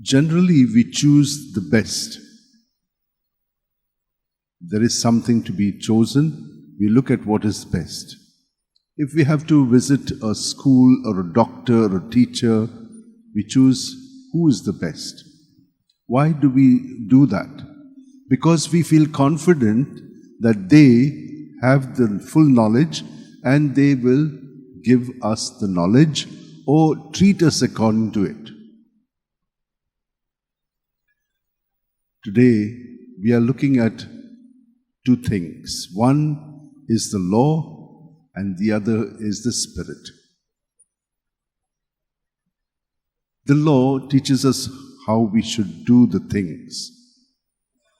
Generally, we choose the best. There is something to be chosen. We look at what is best. If we have to visit a school or a doctor or a teacher, we choose who is the best. Why do we do that? Because we feel confident that they have the full knowledge and they will give us the knowledge or treat us according to it. Today, we are looking at two things. One is the law and the other is the spirit. The law teaches us how we should do the things.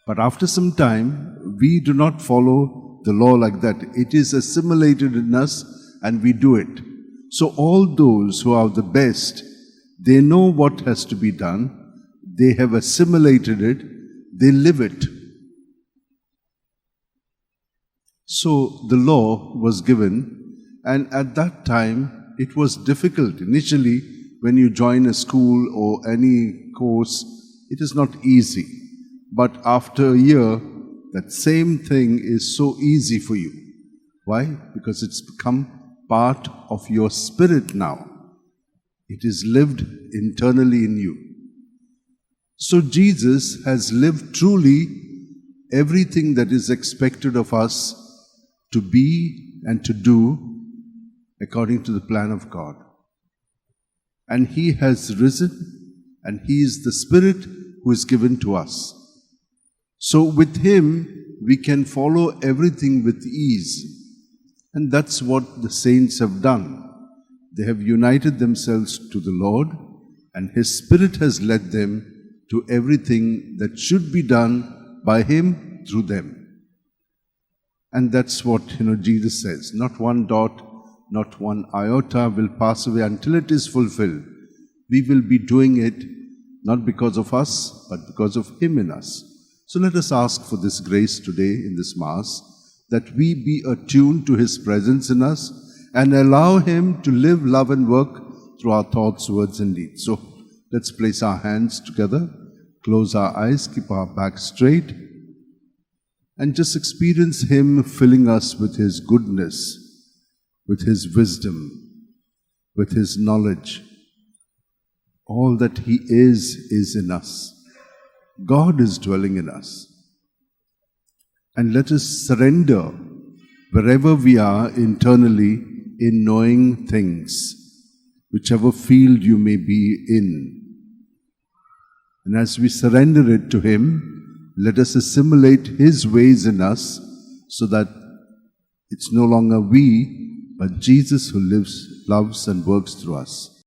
But after some time, we do not follow the law like that. It is assimilated in us and we do it. So all those who are the best, they know what has to be done. They have assimilated it. They live it. So the law was given, and at that time it was difficult. Initially, when you join a school or any course, it is not easy. But after a year, that same thing is so easy for you. Why? Because it's become part of your spirit now. It is lived internally in you. So Jesus has lived truly everything that is expected of us to be and to do according to the plan of God. And He has risen, and He is the Spirit who is given to us. So with Him, we can follow everything with ease. And that's what the saints have done. They have united themselves to the Lord, and His Spirit has led them to everything that should be done by Him through them. And that's what, Jesus says, not one dot, not one iota will pass away until it is fulfilled. We will be doing it not because of us, but because of Him in us. So let us ask for this grace today in this Mass, that we be attuned to His presence in us and allow Him to live, love and work through our thoughts, words and deeds. So let's place our hands together, close our eyes, keep our back straight, and just experience Him filling us with His goodness, with His wisdom, with His knowledge. All that He is in us. God is dwelling in us. And let us surrender wherever we are internally in knowing things, whichever field you may be in. And as we surrender it to Him, let us assimilate His ways in us so that it's no longer we, but Jesus who lives, loves and works through us.